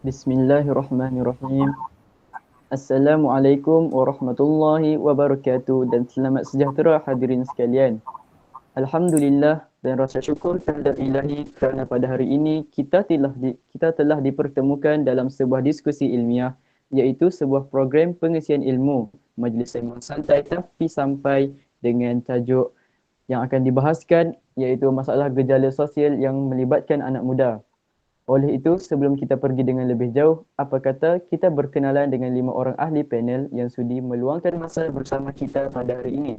Bismillahirrahmanirrahim. Assalamualaikum warahmatullahi wabarakatuh dan selamat sejahtera hadirin sekalian. Alhamdulillah dan rasa syukur kehadirat ilahi kerana pada hari ini kita telah dipertemukan dalam sebuah diskusi ilmiah iaitu sebuah program pengisian ilmu majlis sembang santai tapi sampai dengan tajuk yang akan dibahaskan iaitu masalah gejala sosial yang melibatkan anak muda. Oleh itu, sebelum kita pergi dengan lebih jauh, apa kata kita berkenalan dengan 5 orang ahli panel yang sudi meluangkan masa bersama kita pada hari ini.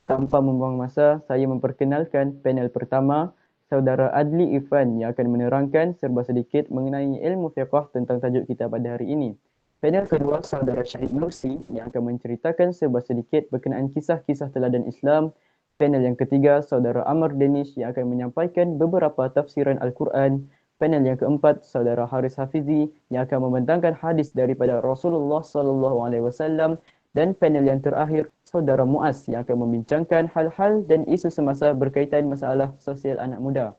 Tanpa membuang masa, saya memperkenalkan panel pertama, Saudara Adli Irfan yang akan menerangkan serba sedikit mengenai ilmu fiqh tentang tajuk kita pada hari ini. Panel kedua, Saudara Syahid Nursi yang akan menceritakan serba sedikit berkenaan kisah-kisah teladan Islam. Panel yang ketiga, Saudara Amar Danish yang akan menyampaikan beberapa tafsiran Al-Quran. Panel yang keempat, Saudara Haris Hafizi yang akan membentangkan hadis daripada Rasulullah SAW. Dan panel yang terakhir, Saudara Muaz yang akan membincangkan hal-hal dan isu semasa berkaitan masalah sosial anak muda.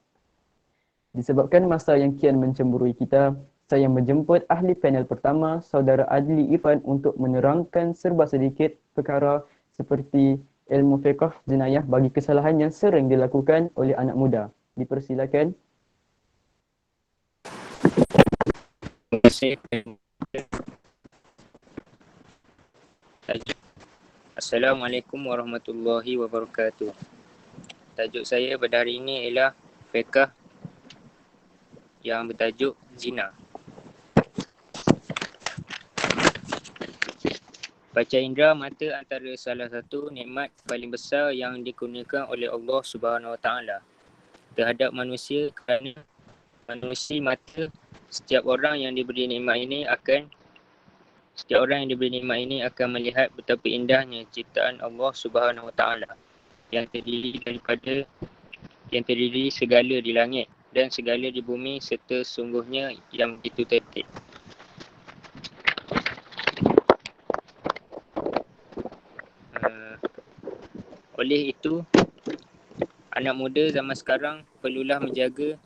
Disebabkan masa yang kian mencemburui kita, saya menjemput ahli panel pertama, Saudara Adli Irfan untuk menerangkan serba sedikit perkara seperti ilmu fiqh jenayah bagi kesalahan yang sering dilakukan oleh anak muda. Dipersilakan. Terima kasih. Assalamualaikum warahmatullahi wabarakatuh. Tajuk saya pada hari ini ialah fiqh yang bertajuk zina. Panca indera mata antara salah satu nikmat paling besar yang dikurniakan oleh Allah Subhanahu Wa Taala terhadap manusia, kerana manusia mata setiap orang yang diberi nikmat ini akan melihat betapa indahnya ciptaan Allah Subhanahu Wa Taala yang terdiri segala di langit dan segala di bumi serta sungguhnya yang begitu tertib. Oleh itu, anak muda zaman sekarang perlulah menjaga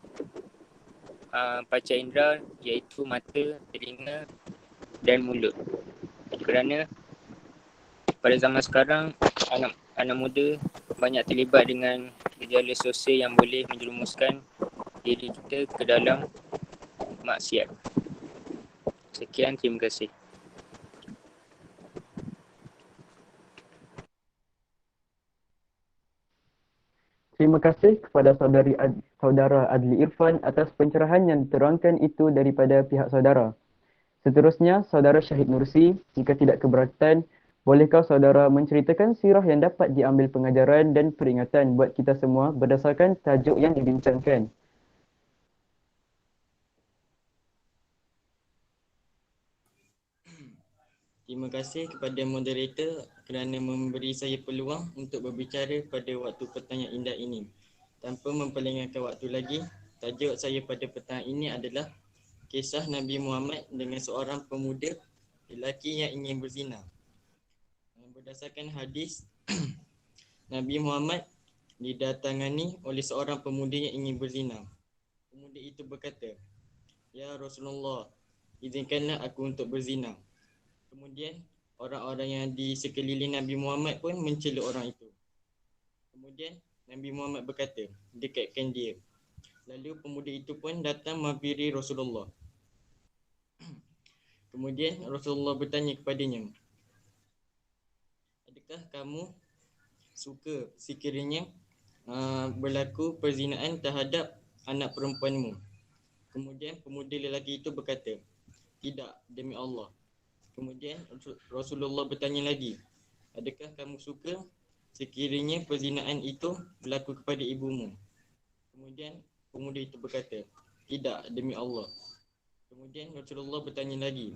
panca indera iaitu mata, telinga dan mulut. Kerana pada zaman sekarang anak muda banyak terlibat dengan gejala sosial yang boleh menjerumuskan diri kita ke dalam maksiat. Sekian, terima kasih. Terima kasih kepada Saudara Adli Irfan atas pencerahan yang diterangkan itu daripada pihak saudara. Seterusnya, Saudara Syahid Nursi, jika tidak keberatan, bolehkah saudara menceritakan sirah yang dapat diambil pengajaran dan peringatan buat kita semua berdasarkan tajuk yang dibincangkan? Terima kasih kepada moderator kerana memberi saya peluang untuk berbicara pada waktu petang yang indah ini. Tanpa memperlengahkan waktu lagi, tajuk saya pada petang ini adalah kisah Nabi Muhammad dengan seorang pemuda lelaki yang ingin berzina. Berdasarkan hadis, Nabi Muhammad didatangani oleh seorang pemuda yang ingin berzina. Pemuda itu berkata, "Ya Rasulullah, izinkanlah aku untuk berzina." Kemudian orang-orang yang di sekeliling Nabi Muhammad pun mencela orang itu. Kemudian Nabi Muhammad berkata, dekatkan dia. Lalu pemuda itu pun datang menghampiri Rasulullah. Kemudian Rasulullah bertanya kepadanya, adakah kamu suka sekiranya berlaku perzinaan terhadap anak perempuanmu? Kemudian pemuda lelaki itu berkata, tidak, demi Allah. Kemudian Rasulullah bertanya lagi, adakah kamu suka sekiranya perzinaan itu berlaku kepada ibumu? Kemudian pemuda itu berkata, tidak, demi Allah. Kemudian Rasulullah bertanya lagi,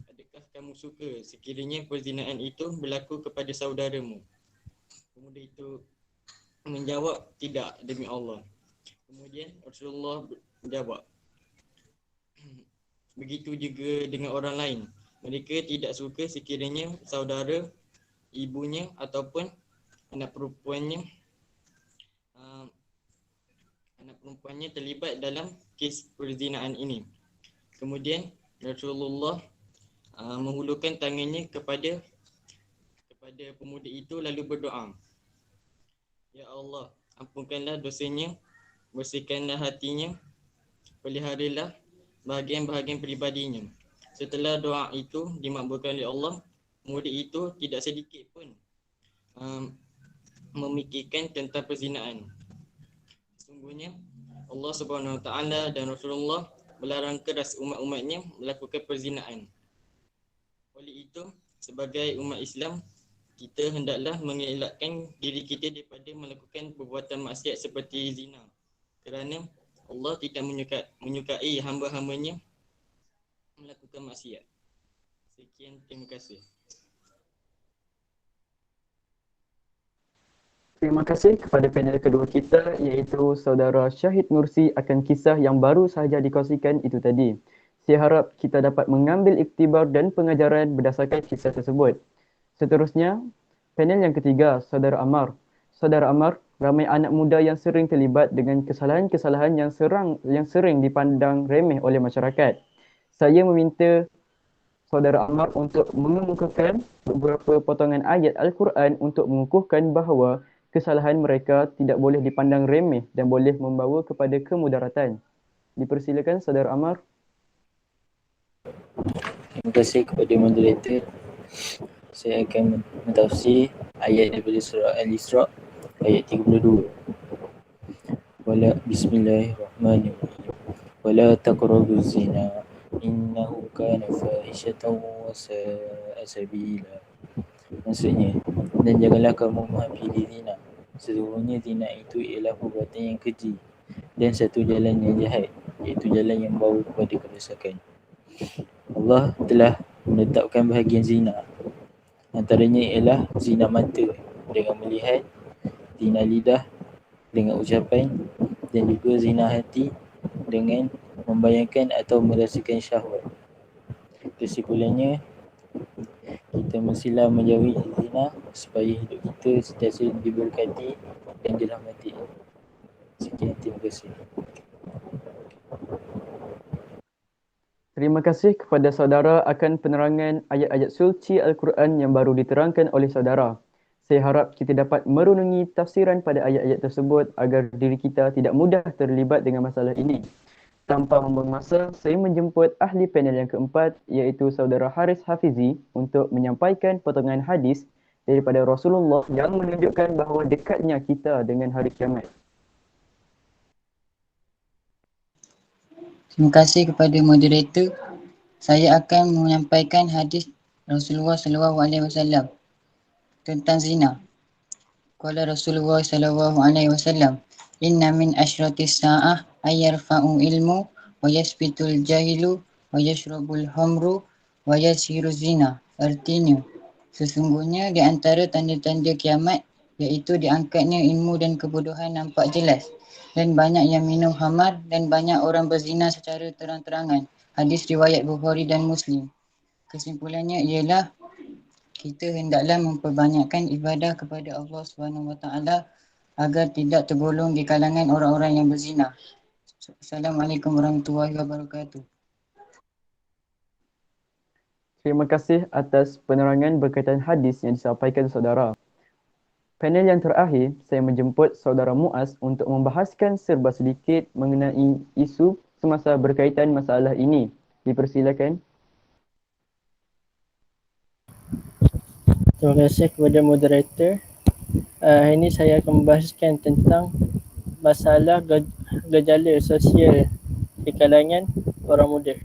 adakah kamu suka sekiranya perzinaan itu berlaku kepada saudaramu? Pemuda itu menjawab, tidak, demi Allah. Kemudian Rasulullah menjawab, begitu juga dengan orang lain. Mereka tidak suka sekiranya saudara, ibunya ataupun anak perempuannya terlibat dalam kes perzinaan ini. Kemudian Rasulullah menghulurkan tangannya kepada pemuda itu lalu berdoa, Ya Allah, ampunkanlah dosanya, bersihkanlah hatinya, peliharalah bahagian-bahagian peribadinya. Setelah doa itu dimakbulkan oleh Allah, pemuda itu tidak sedikit pun memikirkan tentang perzinaan. Sesungguhnya Allah Subhanahu Wa Taala dan Rasulullah melarang keras umat-umatnya melakukan perzinaan. Oleh itu, sebagai umat Islam, kita hendaklah mengelakkan diri kita daripada melakukan perbuatan maksiat seperti zina. Kerana Allah tidak menyukai hamba-hambanya melakukan maksiat. Sekian, terima kasih. Terima kasih kepada panel kedua kita iaitu saudara Syahid Nursi akan kisah yang baru sahaja dikongsikan itu tadi. Saya harap kita dapat mengambil iktibar dan pengajaran berdasarkan kisah tersebut. Seterusnya, panel yang ketiga, saudara Ammar. Saudara Ammar, ramai anak muda yang sering terlibat dengan kesalahan-kesalahan yang sering dipandang remeh oleh masyarakat. Saya meminta saudara Ammar untuk mengemukakan beberapa potongan ayat Al-Quran untuk mengukuhkan bahawa kesalahan mereka tidak boleh dipandang remeh dan boleh membawa kepada kemudaratan. Dipersilakan saudara Ammar. Terima kasih kepada moderator. Saya akan mentafsir ayat daripada surah Al-Isra ayat 32. Bismillahirrahmanirrahim. Wala taqrabuz zina innahu kana fahishatan wa sa'a sabila. Maksudnya, dan janganlah kamu menghampiri zina. Sesungguhnya zina itu ialah perbuatan yang keji dan satu jalan yang jahat, iaitu jalan yang membawa kepada kerosakan. Allah telah menetapkan bahagian zina. Antaranya ialah zina mata dengan melihat, zina lidah dengan ucapan, dan juga zina hati dengan membayangkan atau merasakan syahwat. Kesimpulannya, kita mestilah menjauhi zina supaya hidup kita sentiasa diberkati dan dirahmati. Sekian, terima kasih. Terima kasih kepada saudara akan penerangan ayat-ayat suci Al-Quran yang baru diterangkan oleh saudara. Saya harap kita dapat merenungi tafsiran pada ayat-ayat tersebut agar diri kita tidak mudah terlibat dengan masalah ini. Tanpa membuang masa, saya menjemput ahli panel yang keempat iaitu saudara Haris Hafizi untuk menyampaikan potongan hadis daripada Rasulullah yang menunjukkan bahawa dekatnya kita dengan hari kiamat. Terima kasih kepada moderator. Saya akan menyampaikan hadis Rasulullah SAW tentang zina. Qala Rasulullah SAW, Inna min asyratis sa'ah ayyarfa'u ilmu wa yasbitul jahilu wa yashrabul hamru wa yasiru zina. Artinya, sesungguhnya di antara tanda-tanda kiamat iaitu diangkatnya ilmu dan kebodohan nampak jelas, dan banyak yang minum khamar dan banyak orang berzina secara terang-terangan. Hadis riwayat Bukhari dan Muslim. Kesimpulannya ialah kita hendaklah memperbanyakkan ibadah kepada Allah SWT agar tidak tergolong di kalangan orang-orang yang berzina. Assalamualaikum warahmatullahi wabarakatuh. Terima kasih atas penerangan berkaitan hadis yang disampaikan saudara. Panel yang terakhir, saya menjemput saudara Muaz untuk membahaskan serba sedikit mengenai isu semasa berkaitan masalah ini. Dipersilakan. Terima kasih kepada moderator. Hari ini saya akan membahaskan tentang masalah gejala sosial di kalangan orang muda.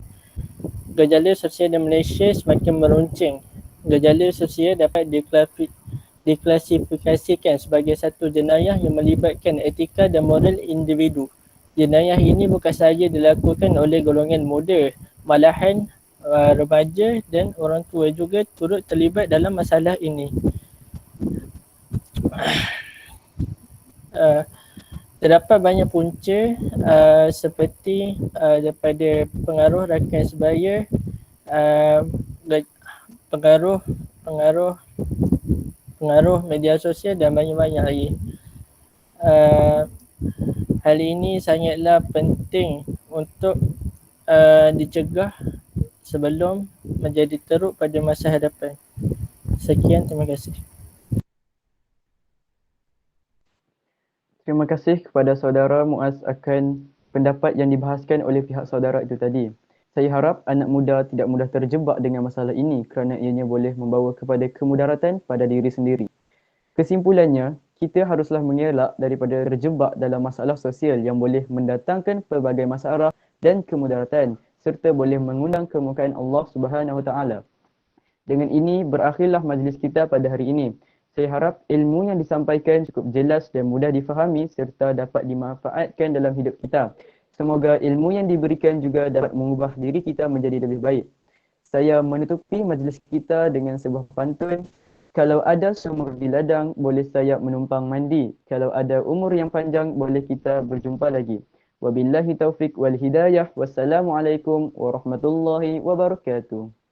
Gejala sosial di Malaysia semakin meruncing. Gejala sosial dapat diklasifikasikan sebagai satu jenayah yang melibatkan etika dan moral individu. Jenayah ini bukan sahaja dilakukan oleh golongan muda, malahan remaja dan orang tua juga turut terlibat dalam masalah ini. Terdapat banyak punca seperti daripada pengaruh rakan sebaya, pengaruh media sosial dan banyak-banyak lagi. Hal ini sangatlah penting untuk dicegah sebelum menjadi teruk pada masa hadapan. Sekian, terima kasih. Terima kasih kepada saudara Muaz akan pendapat yang dibahaskan oleh pihak saudara itu tadi. Saya harap anak muda tidak mudah terjebak dengan masalah ini kerana ianya boleh membawa kepada kemudaratan pada diri sendiri. Kesimpulannya, kita haruslah mengelak daripada terjebak dalam masalah sosial yang boleh mendatangkan pelbagai masalah dan kemudaratan serta boleh mengundang kemurkaan Allah Subhanahu Wa Taala. Dengan ini berakhirlah majlis kita pada hari ini. Saya harap ilmu yang disampaikan cukup jelas dan mudah difahami serta dapat dimanfaatkan dalam hidup kita. Semoga ilmu yang diberikan juga dapat mengubah diri kita menjadi lebih baik. Saya menutupi majlis kita dengan sebuah pantun. Kalau ada sumur di ladang, boleh saya menumpang mandi. Kalau ada umur yang panjang, boleh kita berjumpa lagi. Wabillahi taufiq wal hidayah. Wassalamualaikum warahmatullahi wabarakatuh.